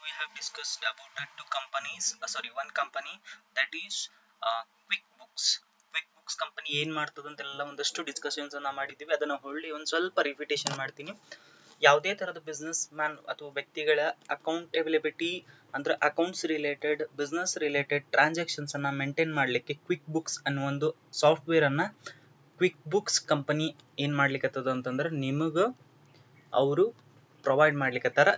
we have discussed about two companies, one company, that is QuickBooks. QuickBooks company ಏನು ಮಾಡ್ತದೆ ಅಂತೆಲ್ಲ ಒಂದಷ್ಟು discussions ಅನ್ನ ಮಾಡಿದ್ದೀವಿ. ಅದನ್ನ ಹೊಳ್ಳಿ ಒಂದು ಸ್ವಲ್ಪ ರಿಪಿಟೇಷನ್ ಮಾಡ್ತೀನಿ. ಯಾವುದೇ ತರದ ಬಿಸ್ನೆಸ್ ಮ್ಯಾನ್ ಅಥವಾ ವ್ಯಕ್ತಿಗಳ ಅಕೌಂಟಬಿಲಿಟಿ ಅಂದ್ರೆ accounts related, business related transactions ಅನ್ನ ಮೇಂಟೈನ್ ಮಾಡಲಿಕ್ಕೆ QuickBooks ಅನ್ನೋ ಒಂದು ಸಾಫ್ಟ್ವೇರ್ ಅನ್ನ QuickBooks ಕಂಪನಿ ಏನ್ ಮಾಡ್ಲಿಕ್ಕತ್ತದ ಅಂತಂದ್ರೆ ನಿಮಗ ಅವರು ಪ್ರೊವೈಡ್ ಮಾಡ್ಲಿಕ್ಕತ್ತಾರ.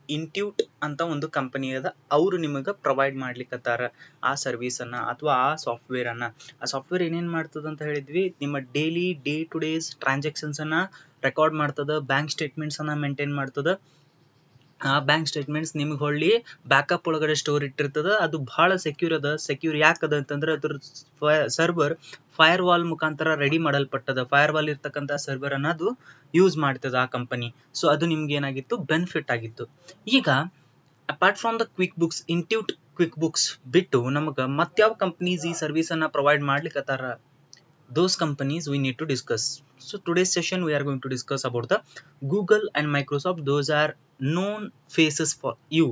ಇಂಟ್ಯೂಟ್ ಅಂತ ಒಂದು ಕಂಪನಿ ಅದ, ಅವರು ನಿಮಗೆ ಪ್ರೊವೈಡ್ ಮಾಡ್ಲಿಕ್ಕತ್ತಾರ ಆ ಸರ್ವಿಸ್ ಅನ್ನ ಅಥವಾ ಆ ಸಾಫ್ಟ್ವೇರ್ ಅನ್ನ. ಆ ಸಾಫ್ಟ್ವೇರ್ ಏನೇನ್ ಮಾಡ್ತದ ಅಂತ ಹೇಳಿದ್ವಿ, ನಿಮ್ಮ daily day two days transactions ಅನ್ನ ರೆಕಾರ್ಡ್ ಮಾಡ್ತದ, ಬ್ಯಾಂಕ್ ಸ್ಟೇಟ್ಮೆಂಟ್ಸ್ ಅನ್ನ ಮೇಂಟೈನ್ ಮಾಡ್ತದ. ಆ ಬ್ಯಾಂಕ್ ಸ್ಟೇಟ್ಮೆಂಟ್ಸ್ ನಿಮ್ಗೆ ಹೊಳ್ಳಿ ಬ್ಯಾಕಪ್ ಒಳಗಡೆ ಸ್ಟೋರ್ ಇಟ್ಟಿರ್ತದ. ಅದು ಬಹಳ ಸೆಕ್ಯೂರ್ ಅದ. ಸೆಕ್ಯೂರ್ ಯಾಕದ ಅಂತಂದ್ರೆ ಅದ್ರ ಸರ್ವರ್ ಫೈರ್ ವಾಲ್ ಮುಖಾಂತರ ರೆಡಿ ಮಾಡಲ್ಪಟ್ಟದ. ಫೈರ್ ವಾಲ್ ಇರ್ತಕ್ಕಂಥ ಸರ್ವರ್ ಅನ್ನ ಅದು ಯೂಸ್ ಮಾಡ್ತದ ಆ ಕಂಪನಿ. ಸೊ ಅದು ನಿಮ್ಗೆ ಏನಾಗಿತ್ತು, ಬೆನಿಫಿಟ್ ಆಗಿತ್ತು. ಈಗ apart from the QuickBooks, ಇಂಟ್ಯೂಟ್ QuickBooks ಬಿಟ್ಟು ನಮಗ ಮತ್ಯಾವ ಕಂಪನೀಸ್ ಈ ಸರ್ವಿಸ್ ಅನ್ನ provide ಮಾಡ್ಲಿಕ್ಕತ್ತಾರ, those companies we need to discuss. So today's session we are going to discuss about the Google and Microsoft. Those are known faces for you.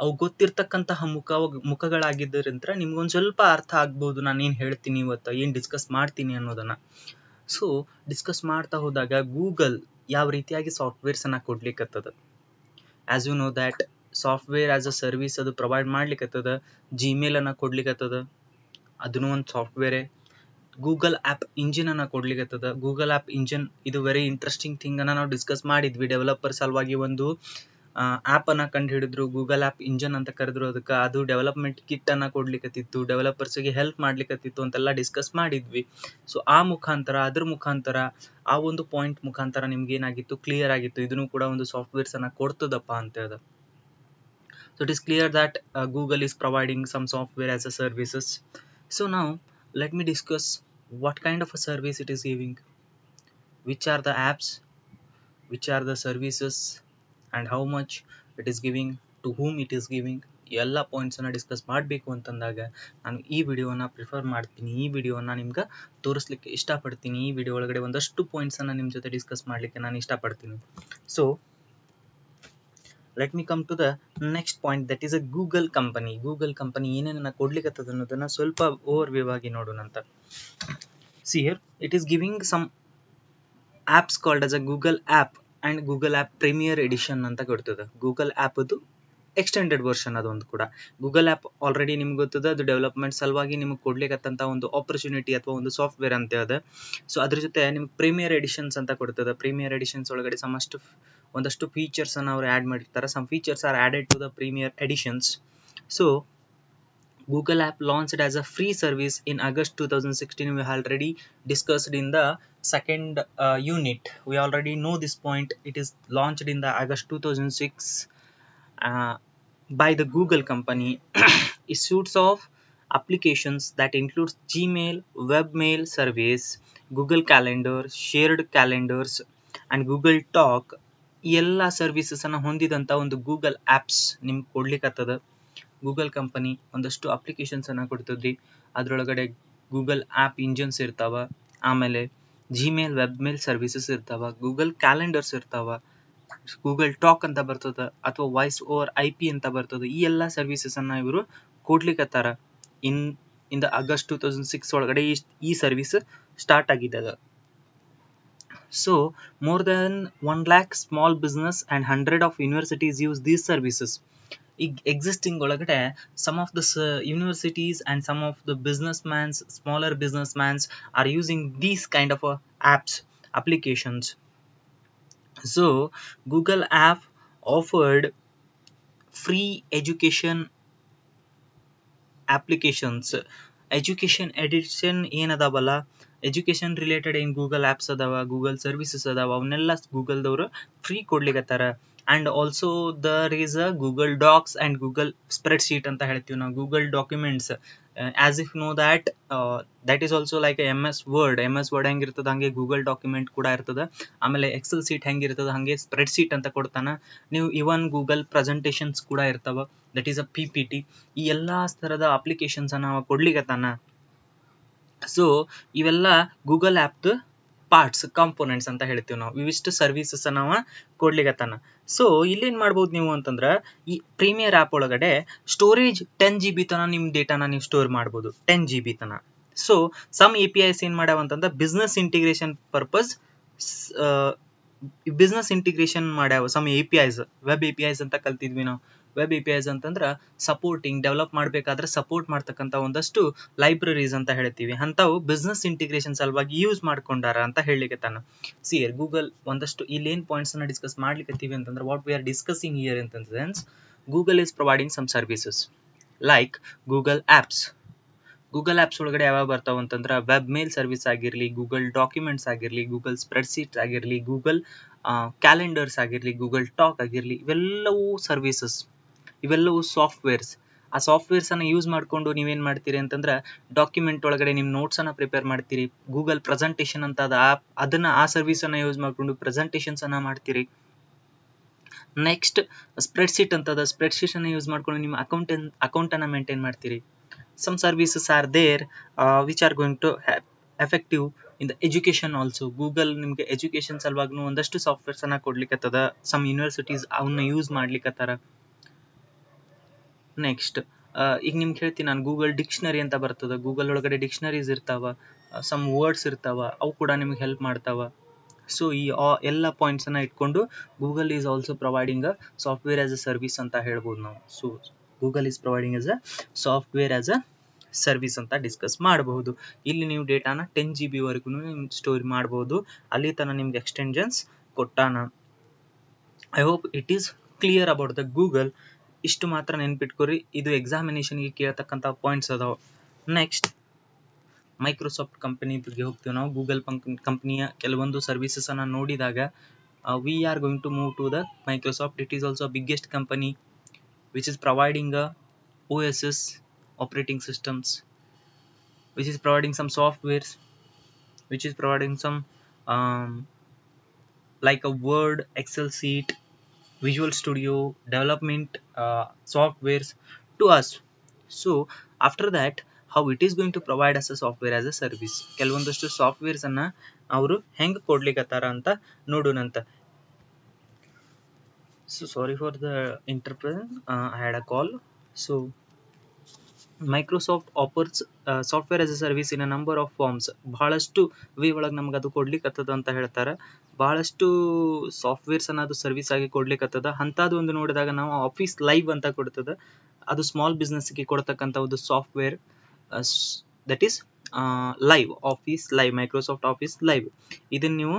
ಅವು ಗೊತ್ತಿರ್ತಕ್ಕಂತಹ ಮುಖಗಳಾಗಿದ್ದರಿಂದ ನಿಮ್ಗೊಂದು ಸ್ವಲ್ಪ ಅರ್ಥ ಆಗ್ಬಹುದು ನಾನು ಏನ್ ಹೇಳ್ತೀನಿ ಇವತ್ತು, ಏನ್ ಡಿಸ್ಕಸ್ ಮಾಡ್ತೀನಿ ಅನ್ನೋದನ್ನ. ಸೊ ಡಿಸ್ಕಸ್ ಮಾಡ್ತಾ ಹೋದಾಗ ಗೂಗಲ್ ಯಾವ ರೀತಿಯಾಗಿ ಸಾಫ್ಟ್ವೇರ್ಸ್ ಅನ್ನ ಕೊಡ್ಲಿಕ್ಕತ್ತದ. As you know that software as a service ಅದು ಪ್ರೊವೈಡ್ ಮಾಡ್ಲಿಕ್ಕತ್ತದ. ಜಿಮೇಲ್ ಅನ್ನ ಕೊಡ್ಲಿಕ್ಕತ್ತದ, ಅದನ್ನು ಒಂದು ಸಾಫ್ಟ್ವೇರೇ. ಗೂಗಲ್ ಆ್ಯಪ್ ಇಂಜಿನ್ ಅನ್ನ ಕೊಡ್ಲಿಕ್ಕತ್ತದ. ಗೂಗಲ್ ಆ್ಯಪ್ ಇಂಜಿನ್ ಇದು ವೆರಿ ಇಂಟ್ರೆಸ್ಟಿಂಗ್ ಥಿಂಗ್ ಅನ್ನ ನಾವು ಡಿಸ್ಕಸ್ ಮಾಡಿದ್ವಿ. ಡೆವಲಪರ್ ಸಲುವಾಗಿ ಒಂದು ಆ್ಯಪ್ ಅನ್ನ ಕಂಡು ಹಿಡಿದ್ರು, ಗೂಗಲ್ ಆ್ಯಪ್ ಇಂಜಿನ್ ಅಂತ ಕರೆದ್ರು ಅದಕ್ಕೆ. ಅದು ಡೆವಲಪ್ಮೆಂಟ್ ಕಿಟ್ ಅನ್ನ ಕೊಡ್ಲಿಕ್ಕತ್ತಿತ್ತು, ಡೆವಲಪರ್ಸ್ಗೆ ಹೆಲ್ಪ್ ಮಾಡ್ಲಿಕ್ಕತ್ತಿತ್ತು ಅಂತೆಲ್ಲ ಡಿಸ್ಕಸ್ ಮಾಡಿದ್ವಿ. ಸೊ ಆ ಮುಖಾಂತರ, ಅದ್ರ ಮುಖಾಂತರ, ಆ ಒಂದು ಪಾಯಿಂಟ್ ಮುಖಾಂತರ ನಿಮ್ಗೆ ಏನಾಗಿತ್ತು, ಕ್ಲಿಯರ್ ಆಗಿತ್ತು ಇದನ್ನು ಕೂಡ ಒಂದು ಸಾಫ್ಟ್ವೇರ್ಸ್ ಅನ್ನ ಕೊಡ್ತದಪ್ಪ ಅಂತ ಹೇಳ. So it is clear that Google is providing some software as a services. So now let me discuss what kind of a service it is giving, which are the apps, which are the services, and how much it is giving, to whom it is giving. ಎಲ್ಲ points ಅನ್ನ discuss ಮಾಡಬೇಕು ಅಂತಂದಾಗ ನಾನು ಈ ವಿಡಿಯೋನ prefer ಮಾಡ್ತೀನಿ. ಈ ವಿಡಿಯೋನ ನಿಮ್ಗೆ ತೋರಿಸ್ಲಿಕ್ಕೆ ಇಷ್ಟಪಡ್ತೀನಿ. ಈ ವಿಡಿಯೋ ಒಳಗಡೆ ಒಂದಷ್ಟು ಪಾಯಿಂಟ್ಸ್ ಅನ್ನ ನಿಮ್ ಜೊತೆ ಡಿಸ್ಕಸ್ ಮಾಡ್ಲಿಕ್ಕೆ ನಾನು ಇಷ್ಟಪಡ್ತೀನಿ. So let me come to the next point, that is a Google company. Google company ಏನೇನನ್ನ ಕೊಡ್ಲಿಕ್ಕತ್ತದ ಅನ್ನೋದನ್ನ ಸ್ವಲ್ಪ ಓವರ್ ವ್ಯೂ ಆಗಿ ನೋಡೋಣ ಅಂತ. See here, it is giving some apps called as a Google app and Google app Premier Edition ಅಂತ ಕೊಡ್ತದೆ. Google app ಅದು ಎಕ್ಸ್ಟೆಂಡೆಡ್ ವರ್ಷನ್ ಅದೊಂದು ಕೂಡ. ಗೂಗಲ್ ಆ್ಯಪ್ ಆಲ್ರೆಡಿ ನಿಮ್ಗೆ ಗೊತ್ತದ, ಅದು ಡೆವಲಪ್ಮೆಂಟ್ ಸಲುವಾಗಿ ನಿಮ್ಗೆ ಕೊಡ್ಲಿಕ್ಕಂತ ಒಂದು ಆಪರ್ಚುನಿಟಿ ಅಥವಾ ಒಂದು ಸಾಫ್ಟ್ವೇರ್ ಅಂತ ಅದ. ಸೊ ಅದ್ರ ಜೊತೆ ನಿಮ್ಗೆ ಪ್ರೀಮಿಯರ್ ಎಡಿಷನ್ಸ್ ಅಂತ ಕೊಡ್ತದೆ. ಪ್ರೀಮಿಯರ್ ಎಡಿಷನ್ಸ್ ಒಳಗಡೆ ಒಂದಷ್ಟು ಫೀಚರ್ಸ್ ಅನ್ನ ಅವ್ರು ಆ್ಯಡ್ ಮಾಡಿರ್ತಾರೆ. Some features are added to the premier editions. So Google app launched as a free service in August 2016. We already discussed in the second unit. We already know this point. It is launched in the August 2006 by the Google company. A suite of applications that includes Gmail, webmail service, Google Calendar, shared calendars, and Google Talk. ಎಲ್ಲ services ಅನ್ನ ಹೊಂದಿದಂತ ಒಂದು Google apps ನಿಮ್ಗೆ ಕೊಡ್ಲಿಕ್ಕತ್ತದ. Google company ಒಂದಷ್ಟು applications ಅನ್ನ ಕೊಡ್ತದ್ರಿ. ಅದ್ರೊಳಗಡೆ Google app engines ಇರ್ತಾವ, ಆಮೇಲೆ Gmail, web ಮೇಲ್ services ಇರ್ತಾವ, Google calendars ಇರ್ತಾವ, ಗೂಗಲ್ ಟಾಕ್ ಅಂತ ಬರ್ತದ ಅಥವಾ ವಾಯ್ಸ್ ಓವರ್ IP ಅಂತ ಬರ್ತದ. ಈ ಎಲ್ಲ ಸರ್ವಿಸಸ್ ಅನ್ನ ಇವರು ಕೊಡ್ಲಿಕ್ಕತ್ತಾರ. ಇನ್ ದ ಆಗಸ್ಟ್ 2006 ಒಳಗಡೆ ಈ ಸರ್ವಿಸ್ ಸ್ಟಾರ್ಟ್ ಆಗಿದೆ. So more than 1 lakh small business and 100 of universities use these services. Existing ಒಳಗಡೆ some of the universities and some of the smaller businessmen are using these kind of apps, applications. So Google app offered free education applications. Education edition ಏನದಾವಲ್ಲ, education related ಏನ್ Google apps ಅದಾವ, Google services ಅದಾವ, ಅವನ್ನೆಲ್ಲ ಗೂಗಲ್ದವರು free ಕೊಡ್ಲಿಕ್ಕತ್ತಾರ. And also there is a Google Docs and Google spreadsheet ಅಂತ ಹೇಳ್ತೀವಿ ನಾವು. Google documents, as if no that is also like MS Word ಹೆಂಗಿರ್ತದ ಹಂಗೆ ಗೂಗಲ್ ಡಾಕ್ಯುಮೆಂಟ್ ಕೂಡ ಇರ್ತದ. ಆಮೇಲೆ ಎಕ್ಸೆಲ್ ಶೀಟ್ ಹೆಂಗಿರ್ತದ ಹಂಗೆ ಸ್ಪ್ರೆಡ್ ಶೀಟ್ ಅಂತ ಕೊಡ್ತಾನ. ನೀವು ಇವನ್ ಗೂಗಲ್ ಪ್ರೆಸೆಂಟೇಷನ್ಸ್ ಕೂಡ ಇರ್ತಾವ, ದಟ್ ಈಸ್ ಅ PPT. ಈ ಎಲ್ಲಾ ತರದ ಅಪ್ಲಿಕೇಶನ್ಸ್ ಅನ್ನ ಕೊಡ್ಲಿಕ್ಕತ್ತಾನ. ಸೊ ಇವೆಲ್ಲ ಗೂಗಲ್ ಆ್ಯಪ್ ಪಾರ್ಟ್ಸ್ ಕಾಂಪೋನೆಂಟ್ಸ್ ಅಂತ ಹೇಳ್ತೀವಿ ನಾವು. ಇವಿಷ್ಟು ಸರ್ವಿಸಸ್ ನಾವು ಕೊಡ್ಲಿಕತ್ತಾನ. ಸೊ ಇಲ್ಲೇನ್ ಮಾಡ್ಬೋದು ನೀವು ಅಂತಂದ್ರ ಈ ಪ್ರೀಮಿಯರ್ ಆಪ್ ಒಳಗಡೆ ಸ್ಟೋರೇಜ್ 10 GB ತನ ನಿಮ್ ಡೇಟಾನ ನೀವು ಸ್ಟೋರ್ ಮಾಡ್ಬೋದು, 10 GB ತನ. ಸೊ ಸಮ್ APIs ಏನ್ ಮಾಡ್ಯಾವ ಅಂತಂದ್ರೆ business integration purpose business integration ಮಾಡ್ಯಾವ. ಸಮ್ APIs, ವೆಬ್ APIs ಅಂತ ಕಲ್ತಿದ್ವಿ ನಾವು. ವೆಬ್ APIs ಅಂತಂದ್ರ ಸಪೋರ್ಟಿಂಗ್, ಡೆವಲಪ್ ಮಾಡ್ಬೇಕಾದ್ರೆ ಸಪೋರ್ಟ್ ಮಾಡ್ತಕ್ಕಂಥ ಒಂದಷ್ಟು ಲೈಬ್ರರೀಸ್ ಅಂತ ಹೇಳ್ತೀವಿ. ಅಂತಾವು ಬಿಸ್ನೆಸ್ ಇಂಟಿಗ್ರೇಷನ್ ಸಲುವಾಗಿ ಯೂಸ್ ಮಾಡ್ಕೊಂಡಾರ ಅಂತ ಹೇಳಿಕತ್ತಾನ. ಸಿಯರ್ ಗೂಗಲ್ ಒಂದಷ್ಟು ಇಲ್ಲೇನ್ ಪಾಯಿಂಟ್ಸ್ ಅನ್ನ ಡಿಸ್ಕಸ್ ಮಾಡ್ಲಿಕತ್ತೀವಿ ಅಂತಂದ್ರೆ what we are discussing here in the sense Google is providing some services like Google apps. Google apps ಒಳಗಡೆ ಯಾವ್ಯಾವ ಬರ್ತಾವ ಅಂತಂದ್ರೆ ವೆಬ್ ಮೇಲ್ ಸರ್ವಿಸ್ ಆಗಿರಲಿ, ಗೂಗಲ್ ಡಾಕ್ಯುಮೆಂಟ್ಸ್ ಆಗಿರಲಿ, ಗೂಗಲ್ ಸ್ಪ್ರೆಡ್ಶೀಟ್ಸ್ ಆಗಿರಲಿ, ಗೂಗಲ್ ಕ್ಯಾಲೆಂಡರ್ಸ್ ಆಗಿರಲಿ, ಗೂಗಲ್ ಟಾಕ್ ಆಗಿರಲಿ, ಇವೆಲ್ಲವೂ ಸರ್ವಿಸಸ್, ಇವೆಲ್ಲವೂ ಸಾಫ್ಟ್ವೇರ್ಸ್. ಆ ಸಾಫ್ಟ್ವೇರ್ಸ್ ಅನ್ನ ಯೂಸ್ ಮಾಡ್ಕೊಂಡು ನೀವೇನ್ ಮಾಡ್ತೀರಿ ಅಂತಂದ್ರೆ ಡಾಕ್ಯುಮೆಂಟ್ ಒಳಗಡೆ ನಿಮ್ ನೋಟ್ಸ್ ಅನ್ನ ಪ್ರಿಪೇರ್ ಮಾಡ್ತೀರಿ. ಗೂಗಲ್ ಪ್ರೆಸೆಂಟೇಷನ್ ಅಂತ ಅದ ಆಪ್, ಅದನ್ನ ಆ ಸರ್ವಿಸ್ ಅನ್ನ ಯೂಸ್ ಮಾಡ್ಕೊಂಡು ಪ್ರೆಸೆಂಟೇಷನ್ಸ್ ಅನ್ನ ಮಾಡ್ತೀರಿ. ನೆಕ್ಸ್ಟ್ ಸ್ಪ್ರೆಡ್ಶೀಟ್ ಅಂತದ, ಸ್ಪ್ರೆಡ್ಶೀಟ್ ಅನ್ನ ಯೂಸ್ ಮಾಡ್ಕೊಂಡು ನಿಮ್ಮ ಅಕೌಂಟ್ ಅನ್ನ ಮೇಂಟೈನ್ ಮಾಡ್ತೀರಿ. Some services are there which are going to effective in the education also. Google ನಿಮ್ಗೆ ಎಜುಕೇಶನ್ ಸಲುವಾಗ್ನು ಒಂದಷ್ಟು ಸಾಫ್ಟ್ವೇರ್ಸ್ ಅನ್ನ ಕೊಡ್ಲಿಕ್ಕತ್ತದ. ಸಮ್ ಯೂನಿವರ್ಸಿಟೀಸ್ ಅವನ್ನ ಯೂಸ್ ಮಾಡ್ಲಿಕ್ಕತ್ತಾರ. ನೆಕ್ಸ್ಟ್ ಈಗ ನಿಮ್ಗೆ ಹೇಳ್ತೀನಿ ನಾನು, ಗೂಗಲ್ ಡಿಕ್ಷನರಿ ಅಂತ ಬರ್ತದ. ಗೂಗಲ್ ಒಳಗಡೆ ಡಿಕ್ಷನರೀಸ್ ಇರ್ತಾವ, ಸಮ್ ವರ್ಡ್ಸ್ ಇರ್ತಾವ, ಅವು ಕೂಡ ನಿಮ್ಗೆ ಹೆಲ್ಪ್ ಮಾಡ್ತಾವ. ಸೊ ಈ ಎಲ್ಲ ಪಾಯಿಂಟ್ಸ್ ಅನ್ನ ಇಟ್ಕೊಂಡು Google is also providing a software as a service ಅಂತ ಹೇಳ್ಬೋದು ನಾವು. So Google is providing as a software as a service ಅಂತ ಡಿಸ್ಕಸ್ ಮಾಡಬಹುದು. ಇಲ್ಲಿ ನೀವು ಡೇಟಾನ 10 GB ವರೆಗೂ ಸ್ಟೋರ್ ಮಾಡಬಹುದು. ಅಲ್ಲಿ ತನ ನಿಮ್ಗೆ ಎಕ್ಸ್ಟೆನ್ಷನ್ಸ್ ಕೊಟ್ಟಾನ. I hope it is clear about the Google. ಇಷ್ಟು ಮಾತ್ರ ನೆನ್ಪಿಟ್ಕೊರಿ, ಇದು ಎಕ್ಸಾಮಿನೇಷನ್ಗೆ ಕೇಳತಕ್ಕಂಥ ಪಾಯಿಂಟ್ಸ್ ಅದಾವ. ನೆಕ್ಸ್ಟ್ ಮೈಕ್ರೋಸಾಫ್ಟ್ ಕಂಪನಿ ಬಗ್ಗೆ ಹೋಗ್ತೀವಿ ನಾವು. ಗೂಗಲ್ ಕಂಪನಿಯ ಕೆಲವೊಂದು ಸರ್ವಿಸಸ್ ಅನ್ನ ನೋಡಿದಾಗ we are going to move to the Microsoft. It is also biggest company which is providing a OSs, operating systems, which is providing some softwares, which is providing some like a Word, Excel sheet, Visual Studio, development softwares to us. So after that how it is going to provide us a software as a service. ಕೆಲವೊಂದಷ್ಟು softwares ಅನ್ನ ಅವರು ಹೆಂಗ್ ಕೊಡ್ಲಿಕತ್ತಾರ ಅಂತ ನೋಡೋಣಂತ. So sorry for the interruption, I had a call. So Microsoft offers software as a service in a number of forms. ಬಹಳಷ್ಟು way ಒಳಗೆ ನಮ್ಗೆ ಅದು ಕೊಡ್ಲಿಕ್ಕತ್ತದ ಅಂತ ಹೇಳ್ತಾರೆ. ಬಹಳಷ್ಟು ಸಾಫ್ಟ್ವೇರ್ಸ್ ಅನ್ನ ಅದು ಸರ್ವಿಸ್ ಆಗಿ ಕೊಡ್ಲಿಕ್ಕತ್ತದ. ಅಂಥದ್ದು ಒಂದು ನೋಡಿದಾಗ ನಾವು ಆಫೀಸ್ ಲೈವ್ ಅಂತ ಕೊಡ್ತದ. ಅದು ಸ್ಮಾಲ್ ಬಿಸ್ನೆಸ್ಗೆ ಕೊಡ್ತಕ್ಕಂಥ ಒಂದು software that is live, office live, Microsoft office live. ಇದನ್ನ ನೀವು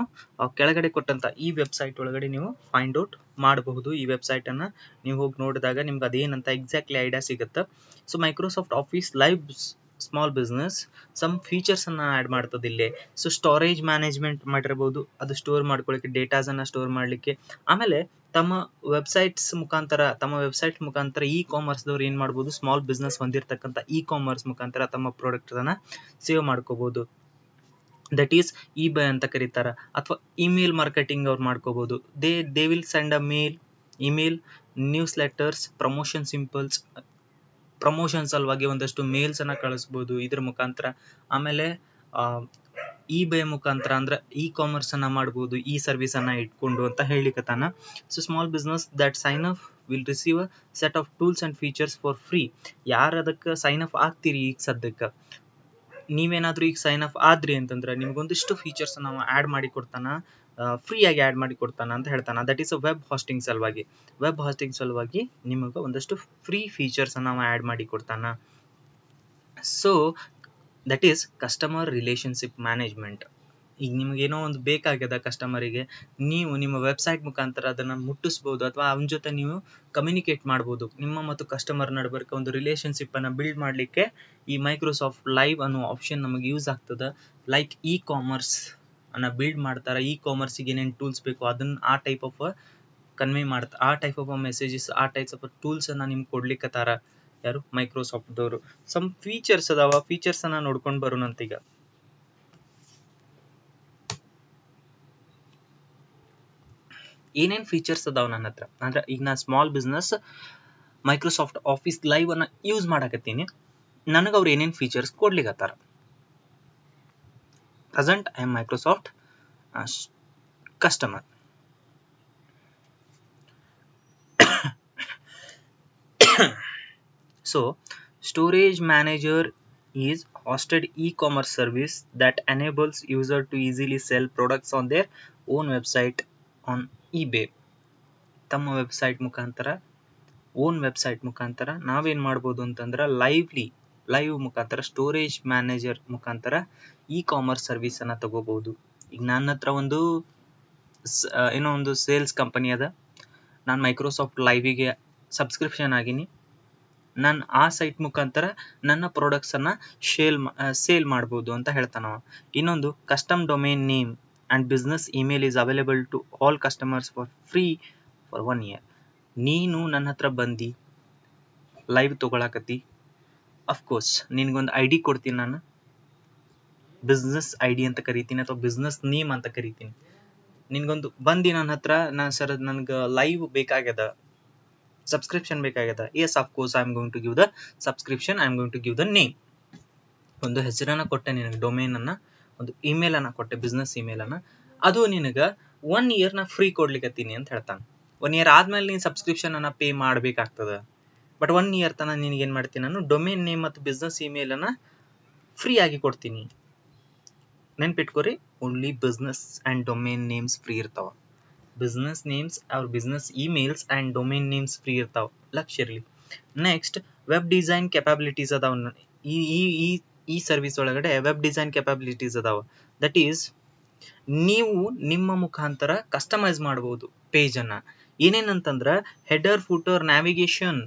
ಕೆಳಗಡೆ ಕೊಟ್ಟಂತ ಈ ವೆಬ್ಸೈಟ್ ಒಳಗಡೆ ನೀವು ಫೈಂಡ್ ಔಟ್ ಮಾಡಬಹುದು. ಈ ವೆಬ್ಸೈಟ್ ಅನ್ನ ನೀವು ಹೋಗಿ ನೋಡಿದಾಗ ನಿಮ್ಗೆ ಅದೇನಂತ ಎಕ್ಸಾಕ್ಟ್ಲಿ ಐಡಿಯಾ ಸಿಗುತ್ತೆ. So Microsoft office live small business some features ಅನ್ನ ಆಡ್ ಮಾಡ್ತದೆ ಇಲ್ಲಿ. ಸೊ ಸ್ಟೋರೇಜ್ ಮ್ಯಾನೇಜ್ಮೆಂಟ್ ಮಾಡಿರಬಹುದು, ಅದು ಸ್ಟೋರ್ ಮಾಡ್ಕೊಳ್ಳಿಕ್ಕೆ, ಡೇಟಾಸ್ ಅನ್ನ ಸ್ಟೋರ್ ಮಾಡ್ಲಿಕ್ಕೆ. ಆಮೇಲೆ ತಮ್ಮ ವೆಬ್ಸೈಟ್ ಮುಖಾಂತರ ಇ ಕಾಮರ್ಸ್ ದವ್ರು ಏನ್ ಮಾಡ್ಬೋದು, ಸ್ಮಾಲ್ ಬಿಸ್ನೆಸ್ ಹೊಂದಿರತಕ್ಕಂಥ ಇ ಕಾಮರ್ಸ್ ಮುಖಾಂತರ ತಮ್ಮ ಪ್ರಾಡಕ್ಟ್ ಅನ್ನ ಸೇವ್ ಮಾಡ್ಕೋಬಹುದು. ದಟ್ ಈಸ್ eBay ಅಂತ ಕರೀತಾರ. ಅಥವಾ ಇಮೇಲ್ ಮಾರ್ಕೆಟಿಂಗ್ ಅವ್ರು ಮಾಡ್ಕೋಬಹುದು. They will send a email news letters, promotion simples, promotion ಸಲುವಾಗಿ ಒಂದಷ್ಟು ಮೇಲ್ಸ್ ಅನ್ನ ಕಳಿಸಬಹುದು ಇದ್ರ ಮುಖಾಂತರ. ಆಮೇಲೆ eBay ಮುಖಾಂತರ ಅಂದ್ರೆ ಇ ಕಾಮರ್ಸ್ ಅನ್ನ ಮಾಡಬಹುದು ಈ ಸರ್ವಿಸ್ ಅನ್ನ ಇಟ್ಕೊಂಡು ಅಂತ ಹೇಳಿಕತಾನ. So small business that sign up will receive a set of tools and features for free. ಯಾರು ಅದಕ್ಕೆ ಸೈನ್ ಅಪ್ ಆಗ್ತೀರಿ ಈಗ ಸದ್ಯಕ್ಕೆ, ನೀವೇನಾದ್ರೂ ಈಗ ಸೈನ್ ಅಪ್ ಆದ್ರಿ ಅಂತಂದ್ರೆ ನಿಮ್ಗೊಂದಿಷ್ಟು ಫೀಚರ್ಸ್ ನಾವು ಆಡ್ ಮಾಡಿ ಕೊಡ್ತಾನ, ಫ್ರೀ ಆಗಿ ಆಡ್ ಮಾಡಿ ಕೊಡ್ತಾನ ಅಂತ ಹೇಳ್ತಾನ. ದಟ್ ಈಸ್ ವೆಬ್ ಹಾಸ್ಟಿಂಗ್ ಸಲುವಾಗಿ ನಿಮಗೆ ಒಂದಷ್ಟು ಫ್ರೀ ಫೀಚರ್ಸ್ ನಾವು ಆಡ್ ಮಾಡಿ ಕೊಡ್ತಾನ. So that is customer relationship management. ಈಗ ನಿಮ್ಗೇನೋ ಒಂದು ಬೇಕಾಗ್ಯದ ಕಸ್ಟಮರಿಗೆ, ನೀವು ನಿಮ್ಮ ವೆಬ್ಸೈಟ್ ಮುಖಾಂತರ ಅದನ್ನ ಮುಟ್ಟಿಸ್ಬೋದು ಅಥವಾ ಅವನ ಜೊತೆ ನೀವು ಕಮ್ಯುನಿಕೇಟ್ ಮಾಡ್ಬೋದು. ನಿಮ್ಮ ಮತ್ತು ಕಸ್ಟಮರ್ ನಡುಬರ್ಕ ಒಂದು ರಿಲೇಶನ್ಶಿಪ್ ಅನ್ನ ಬಿಲ್ಡ್ ಮಾಡ್ಲಿಕ್ಕೆ ಈ ಮೈಕ್ರೋಸಾಫ್ಟ್ ಲೈವ್ ಅನ್ನೋ ಆಪ್ಷನ್ ನಮಗೆ ಯೂಸ್ ಆಗ್ತದ. ಲೈಕ್ ಇ ಕಾಮರ್ಸ್ ಅನ್ನ ಬಿಲ್ಡ್ ಮಾಡ್ತಾರ, ಇ ಕಾಮರ್ಸಿಗೆ ಏನೇನು ಟೂಲ್ಸ್ ಬೇಕು ಅದನ್ನ ಆ ಟೈಪ್ ಆಫ್ ಕನ್ವೆ ಮಾಡ್ತಾರೆ, ಆ ಟೈಪ್ ಆಫ್ ಮೆಸೇಜಸ್, ಆ ಟೈಪ್ಸ್ ಆಫ್ ಟೂಲ್ಸ್ ಅನ್ನ ನಿಮ್ಗೆ ಕೊಡ್ಲಿಕ್ಕತ್ತಾರ ಯಾರು, ಮೈಕ್ರೋಸಾಫ್ಟ್ ದವರು. ಸಮ್ ಫೀಚರ್ಸ್ ಅದಾವ, ಫೀಚರ್ಸ್ ಅನ್ನ ನೋಡ್ಕೊಂಡು ಬರೋಣಂತ. ಈಗ ಏನೇನ್ ಫೀಚರ್ಸ್ ಅದಾವ ನನ್ನ ಹತ್ರ ಅಂದ್ರೆ, ಈಗ ನಾ small business Microsoft office Live ಅನ್ನ ಯೂಸ್ ಮಾಡಕತ್ತೀನಿ, ನನಗೆ ಅವ್ರು ಏನೇನ್ ಫೀಚರ್ಸ್ ಕೊಡ್ಲಿಕ್ಕತ್ತಾರ. Present I am Microsoft customer. So storage manager is hosted e-commerce service that enables user to easily sell products on their own website on eBay. ತಮ್ಮ website ಮುಖಾಂತರ own website ಮುಖಾಂತರ ನಾವೇನು ಮಾಡ್ಬೋದು ಅಂತಂದ್ರೆ ಲೈವ್ ಮುಖಾಂತರ ಸ್ಟೋರೇಜ್ ಮ್ಯಾನೇಜರ್ ಮುಖಾಂತರ E commerce ಸರ್ವಿಸನ್ನು ತಗೋಬಹುದು. ಈಗ ನನ್ನ ಹತ್ರ ಏನೋ ಒಂದು ಸೇಲ್ಸ್ ಕಂಪನಿ ಅದ, ನಾನು ಮೈಕ್ರೋಸಾಫ್ಟ್ ಲೈವಿಗೆ ಸಬ್ಸ್ಕ್ರಿಪ್ಷನ್ ಆಗೀನಿ. ನಾನು ಆ ಸೈಟ್ ಮುಖಾಂತರ ನನ್ನ ಪ್ರಾಡಕ್ಟ್ಸನ್ನು ಸೇಲ್ ಮಾಡ್ಬೋದು ಅಂತ ಹೇಳ್ತಾನವ. ಇನ್ನೊಂದು custom domain name and business email is available to all customers for free for 1 year. ನೀನು ನನ್ನ ಹತ್ರ ಬಂದು ಲೈವ್ ತೊಗೊಳಕತ್ತಿ, ಅಫ್ಕೋರ್ಸ್ ನಿನಗೊಂದು ಐ ಡಿ ಕೊಡ್ತೀನಿ, ನಾನು ಬಿಸ್ನೆಸ್ ಐ ಡಿ ಅಂತ ಕರಿತೀನಿ ಅಥವಾ ಬಿಸ್ನೆಸ್ ನೇಮ್ ಅಂತ ಕರಿತೀನಿ. ನಿನ್ಗೊಂದು ಬಂದು ನನ್ನ ಹತ್ರ ಸರ್ ನನಗೆ ಲೈವ್ ಬೇಕಾಗ್ಯದ, ಸಬ್ಸ್ಕ್ರಿಪ್ಷನ್ ಬೇಕಾಗ್ಯದ. Yes of course I am going to give the subscription, I am going to give the name. ಒಂದು ಹೆಸರನ್ನು ಕೊಟ್ಟೆ ನಿನಗೆ, ಡೊಮೇನನ್ನು, ಒಂದು ಇಮೇಲನ್ನು ಕೊಟ್ಟೆ, ಬಿಸ್ನೆಸ್ ಇಮೇಲನ್ನು. ಅದು ನಿನಗೆ 1 year ನಾ ಫ್ರೀ ಕೊಡ್ಲಿಕ್ಕತ್ತೀನಿ ಅಂತ ಹೇಳ್ತಾನೆ. 1 year ಆದ್ಮೇಲೆ ನೀನು ಸಬ್ಸ್ಕ್ರಿಪ್ಷನ್ ಅನ್ನ ಪೇ ಮಾಡಬೇಕಾಗ್ತದೆ. ಬಟ್ 1 year ತನಕ ನಿನಗೆ ಏನು ಮಾಡ್ತೀನಿ, ನಾನು ಡೊಮೇನ್ ನೇಮ್ ಮತ್ತು ಬಿಸ್ನೆಸ್ ಇಮೇಲನ್ನು ಫ್ರೀ ಆಗಿ ಕೊಡ್ತೀನಿ. ನೆನ್ಪಿಟ್ಕೋರಿ, only business and domain names free ಇರ್ತಾವ. ಬಿಸ್ನೆಸ್ ನೇಮ್ಸ್ ಅವ್ರ business emails and domain names free ಇರ್ತಾವ, ಲಕ್ಷ್ಯ ಇರಲಿ. ನೆಕ್ಸ್ಟ್ ವೆಬ್ ಡಿಸೈನ್ ಕೆಪಾಬಿಲಿಟೀಸ್ ಅದಾವ. ಈ ಸರ್ವಿಸ್ ಒಳಗಡೆ ವೆಬ್ ಡಿಸೈನ್ ಕೆಪಾಬಿಲಿಟೀಸ್ ಅದಾವ. ದಟ್ ಈಸ್, ನೀವು ನಿಮ್ಮ ಮುಖಾಂತರ ಕಸ್ಟಮೈಸ್ ಮಾಡ್ಬೋದು ಪೇಜನ್ನು. ಏನೇನಂತಂದ್ರೆ header, footer, navigation,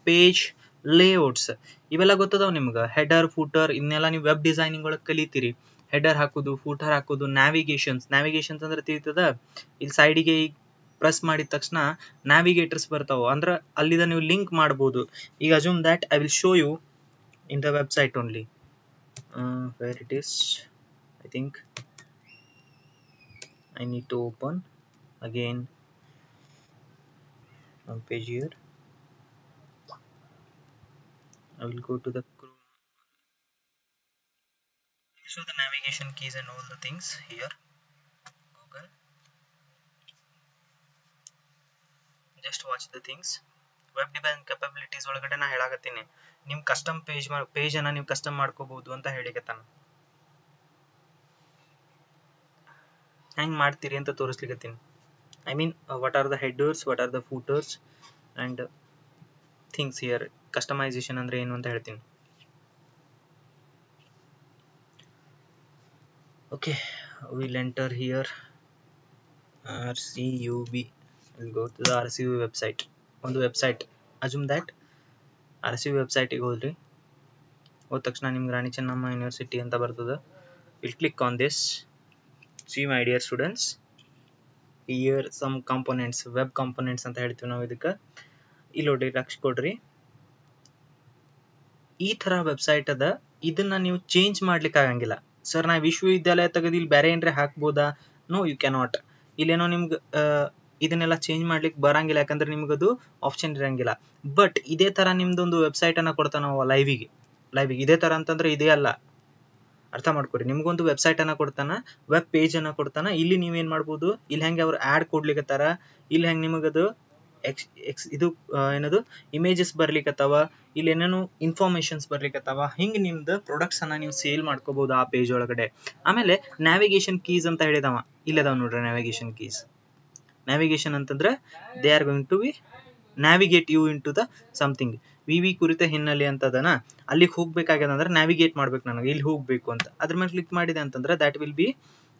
page layouts ಇವೆಲ್ಲ ಗೊತ್ತದಾವ ನಿಮ್ಗೆ. ಹೆಡರ್, ಫೂಟರ್ ಇನ್ನೆಲ್ಲ ನೀವು ವೆಬ್ ಡಿಸೈನಿಂಗ್ ಒಳಗೆ ಕಲಿತೀರಿ. ಹೆಡರ್ ಹಾಕೋದು, ಫೂಟರ್ ಹಾಕೋದು, ನ್ಯಾವಿಗೇಷನ್ಸ್ ಅಂದ್ರೆ ತಿಳಿತದ. ಇಲ್ಲಿ ಸೈಡಿಗೆ ಪ್ರೆಸ್ ಮಾಡಿದ ತಕ್ಷಣ ನ್ಯಾವಿಗೇಟರ್ಸ್ ಬರ್ತಾವ, ಅಂದ್ರೆ ಅಲ್ಲಿದ ನೀವು ಲಿಂಕ್ ಮಾಡ್ಬೋದು. ಈಗ assume that I will show you in the website only. Where it is, I think I need to open again one page here. I will go to the Chrome. Show the navigation keys and all the things here. Google. Just watch the things. Web design capabilities ಒಳಗಡೆ ನಾ ಹೇಳಾಕತ್ತೀನಿ, ನಿಮ್ಮ custom ಪೇಜನ್ನು ನೀವು custom ಮಾಡ್ಕೋಬಹುದು ಅಂತ ಹೇಳಿಕತ್ತಾನ. ಹೆಂಗೆ ಮಾಡ್ತೀರಿ ಅಂತ ತೋರಿಸ್ಲಿಕ್ಕತ್ತೀನಿ. I mean what are the headers, what are the footers and things here. Customization ಅಂದರೆ ಏನು ಅಂತ ಹೇಳ್ತೀನಿ. Okay, will enter here RCUB. Will go to the RCUB website. ಒಂದು ವೆಬ್ಸೈಟ್, ಅಸ್ಯೂಮ್ ದ್ಯಾಟ್ RCUB ವೆಬ್ಸೈಟಿಗೆ ಹೋದ್ರಿ. ಹೋದ ತಕ್ಷಣ ನಿಮ್ಗೆ ರಾಣಿ ಚೆನ್ನಮ್ಮ ಯೂನಿವರ್ಸಿಟಿ ಅಂತ ಬರ್ತದೆ. Will click on this. See my dear students, here some components, web components ಅಂತ ಹೇಳ್ತೀವಿ ನಾವು ಇದಕ್ಕೆ. ಇಲ್ಲಿ ನೋಡ್ರಿ, ಲಕ್ಷ ಕೊಡ್ರಿ. ಈ ಥರ ವೆಬ್ಸೈಟ್ ಅದ, ಇದನ್ನ ನೀವು ಚೇಂಜ್ ಮಾಡ್ಲಿಕ್ಕೆ ಆಗಂಗಿಲ್ಲ. ಸರ್ ನಾ ವಿಶ್ವವಿದ್ಯಾಲಯ ತೆಗೆದು ಇಲ್ಲಿ ಬೇರೆ ಏನ್ರಿ ಹಾಕ್ಬೋದಾ? No, you cannot. ಇಲ್ಲೇನೋ ನಿಮ್ಗೆ ಇದನ್ನೆಲ್ಲ ಚೇಂಜ್ ಮಾಡ್ಲಿಕ್ಕೆ ಬರಂಗಿಲ್ಲ, ಯಾಕಂದ್ರೆ ನಿಮ್ಗದು ಆಪ್ಷನ್ ಇರಂಗಿಲ್ಲ. ಬಟ್ ಇದೇ ಥರ ನಿಮ್ದೊಂದು ವೆಬ್ಸೈಟ್ ಅನ್ನ ಕೊಡ್ತಾನ ಲೈವಿಗೆ. ಇದೇ ಥರ ಅಂತಂದ್ರೆ ಇದೇ ಅಲ್ಲ, ಅರ್ಥ ಮಾಡ್ಕೊರಿ. ನಿಮ್ಗೊಂದು ವೆಬ್ಸೈಟ್ ಅನ್ನ ಕೊಡ್ತಾನ, ವೆಬ್ ಪೇಜ್ ಅನ್ನ ಕೊಡ್ತಾನ. ಇಲ್ಲಿ ನೀವೇನ್ ಮಾಡ್ಬೋದು, ಇಲ್ಲಿ ಹೆಂಗೆ ಅವ್ರು ಆ್ಯಡ್ ಕೊಡ್ಲಿಕ್ಕತ್ತಾರ, ಇಲ್ಲಿ ಹೆಂಗೆ ನಿಮಗದು ಇದು ಏನದು ಇಮೇಜಸ್ ಬರ್ಲಿಕ್ಕತ್ತಾವ, ಇಲ್ಲಿ ಏನೇನು ಇನ್ಫಾರ್ಮೇಶನ್ಸ್ ಬರ್ಲಿಕ್ಕತ್ತಾವ. ಹಿಂಗೆ ನಿಮ್ದು ಪ್ರಾಡಕ್ಟ್ಸ್ ಅನ್ನ ನೀವು ಸೇಲ್ ಮಾಡ್ಕೋಬಹುದು ಆ ಪೇಜ್ ಒಳಗಡೆ. ಆಮೇಲೆ ನ್ಯಾವಿಗೇಷನ್ ಕೀಸ್ ಅಂತ ಹೇಳಿದವ, ಇಲ್ಲದಾವ ನೋಡ್ರಿ ನ್ಯಾವಿಗೇಷನ್ ಕೀಸ್. ನ್ಯಾವಿಗೇಷನ್ ಅಂತಂದ್ರೆ they are going to be navigate you into the something. ವಿ ಕುರಿತ ಹಿನ್ನೆಲೆ ಅಂತದನ, ಅಲ್ಲಿಗೆ ಹೋಗ್ಬೇಕಾಗ್ಯದ ಅಂದ್ರೆ ನ್ಯಾವಿಗೇಟ್ ಮಾಡ್ಬೇಕು ನನಗೆ, ಇಲ್ಲಿ ಹೋಗ್ಬೇಕು ಅಂತ ಅದ್ರ ಮೇಲೆ ಕ್ಲಿಕ್ ಮಾಡಿದೆ ಅಂತಂದ್ರೆ that will be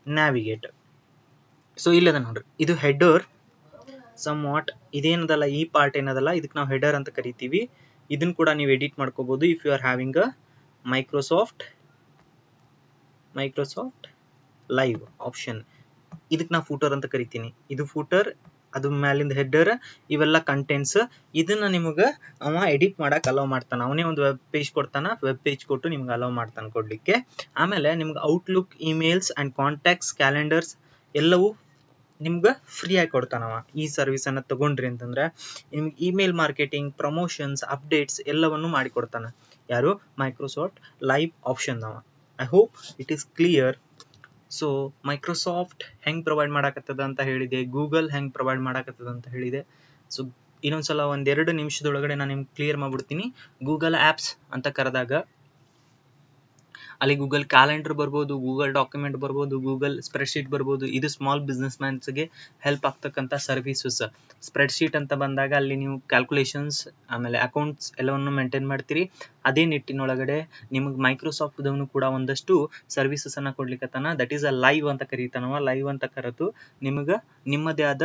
navigate. So ಇಲ್ಲದ ನೋಡ್ರಿ, ಇದು ಹೆಡರ್ ಸಮ್ ವಾಟ್. ಇದೇನದಲ್ಲ, ಈ ಪಾರ್ಟ್ ಏನದಲ್ಲ, ಇದಕ್ಕೆ ನಾವು ಹೆಡರ್ ಅಂತ ಕರಿತೀವಿ. ಇದನ್ನ ಕೂಡ ನೀವು ಎಡಿಟ್ ಮಾಡ್ಕೋಬಹುದು if you are having a Microsoft live option. ಇದಕ್ಕೆ ನಾ ಫೂಟರ್ ಅಂತ ಕರಿತೀನಿ. ಇದು ಫೂಟರ್, ಅದು ಮ್ಯಾಲಿಂದ ಹೆಡರ್, ಇವೆಲ್ಲ ಕಂಟೆಂಟ್ಸ್. ಇದನ್ನ ನಿಮಗೆ ಅವ ಎಡಿಟ್ ಮಾಡಕ್ಕೆ ಅಲೋ ಮಾಡ್ತಾನೆ. ಅವನೇ ಒಂದು ವೆಬ್ ಪೇಜ್ ಕೊಡ್ತಾನ, ವೆಬ್ ಪೇಜ್ ಕೊಟ್ಟು ನಿಮ್ಗೆ ಅಲೋ ಮಾಡ್ತಾನೆ ಕೊಡ್ಲಿಕ್ಕೆ. ಆಮೇಲೆ ನಿಮ್ಗೆ outlook, emails and contacts, calendars ಎಲ್ಲವೂ ನಿಮ್ಗೆ ಫ್ರೀ ಆಗಿ ಕೊಡ್ತಾನವ. ಈ ಸರ್ವಿಸ್ ಅನ್ನ ತಗೊಂಡ್ರಿ ಅಂತಂದ್ರೆ ನಿಮ್ಗೆ ಇಮೇಲ್ ಮಾರ್ಕೆಟಿಂಗ್, ಪ್ರಮೋಷನ್ಸ್, ಅಪ್ಡೇಟ್ಸ್ ಎಲ್ಲವನ್ನು ಮಾಡಿಕೊಡ್ತಾನೆ. ಯಾರು? ಮೈಕ್ರೋಸಾಫ್ಟ್ ಲೈವ್ ಆಪ್ಷನ್ ಅವ. I hope it is clear. So Microsoft ಹೆಂಗೆ ಪ್ರೊವೈಡ್ ಮಾಡಕತ್ತದ ಅಂತ ಹೇಳಿದೆ, ಗೂಗಲ್ ಹೆಂಗೆ ಪ್ರೊವೈಡ್ ಮಾಡಕತ್ತದ ಅಂತ ಹೇಳಿದೆ. ಸೊ ಇನ್ನೊಂದ್ಸಲ 1-2 ನಿಮಿಷದೊಳಗಡೆ ನಾನು ನಿಮ್ಗೆ ಕ್ಲಿಯರ್ ಮಾಡ್ಬಿಡ್ತೀನಿ. ಗೂಗಲ್ ಆ್ಯಪ್ಸ್ ಅಂತ ಕರೆದಾಗ ಅಲ್ಲಿ ಗೂಗಲ್ ಕ್ಯಾಲೆಂಡರ್ ಬರ್ಬೋದು, ಗೂಗಲ್ ಡಾಕ್ಯುಮೆಂಟ್ ಬರ್ಬೋದು, ಗೂಗಲ್ ಸ್ಪ್ರೆಡ್ಶೀಟ್ ಬರ್ಬೋದು. ಇದು ಸ್ಮಾಲ್ ಬಿಸ್ನೆಸ್ ಮ್ಯಾನ್ಸ್ಗೆ ಹೆಲ್ಪ್ ಆಗ್ತಕ್ಕಂಥ ಸರ್ವಿಸಸ್. ಸ್ಪ್ರೆಡ್ಶೀಟ್ ಅಂತ ಬಂದಾಗ ಅಲ್ಲಿ ನೀವು ಕ್ಯಾಲ್ಕುಲೇಷನ್ಸ್ ಆಮೇಲೆ ಅಕೌಂಟ್ಸ್ ಎಲ್ಲವನ್ನು ಮೇಂಟೈನ್ ಮಾಡ್ತೀರಿ. ಅದೇ ನಿಟ್ಟಿನೊಳಗಡೆ ನಿಮಗೆ ಮೈಕ್ರೋಸಾಫ್ಟ್ದವನು ಕೂಡ ಒಂದಷ್ಟು ಸರ್ವಿಸಸನ್ನು ಕೊಡ್ಲಿಕ್ಕತ್ತಾನ. ದಟ್ ಈಸ್ ಅ ಲೈವ್ ಅಂತ ಕರೀತಾನವ. ಲೈವ್ ಅಂತ ಕರೆದು ನಿಮಗೆ ನಿಮ್ಮದೇ ಆದ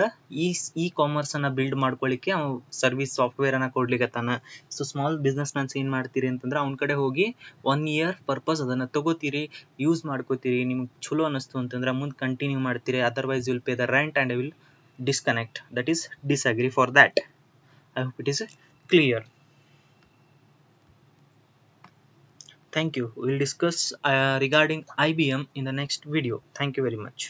ಇ ಕಾಮರ್ಸನ್ನು ಬಿಲ್ಡ್ ಮಾಡ್ಕೊಳ್ಳಿಕ್ಕೆ ಅವ್ನು ಸರ್ವಿಸ್ ಸಾಫ್ಟ್ವೇರನ್ನು ಕೊಡ್ಲಿಕ್ಕತ್ತಾನ. ಸೊ ಸ್ಮಾಲ್ ಬಿಸ್ನೆಸ್ ಮ್ಯಾನ್ಸ್ ಏನು ಮಾಡ್ತೀರಿ ಅಂತಂದ್ರೆ ಅವ್ನ ಕಡೆ ಹೋಗಿ 1 year ಪರ್ಪಸ್ ಅದನ್ನು ತಗೋತೀರಿ, ಯೂಸ್ ಮಾಡ್ಕೋತೀರಿ. ನಿಮ್ಗೆ ಚಲೋ ಅನ್ನಿಸ್ತು ಅಂತಂದ್ರೆ ಮುಂದೆ ಕಂಟಿನ್ಯೂ ಮಾಡ್ತೀರಿ. Otherwise will pay the rent and will disconnect, that is disagree for that. I hope it is clear. Thank you. We'll discuss regarding IBM in the next video. Thank you very much.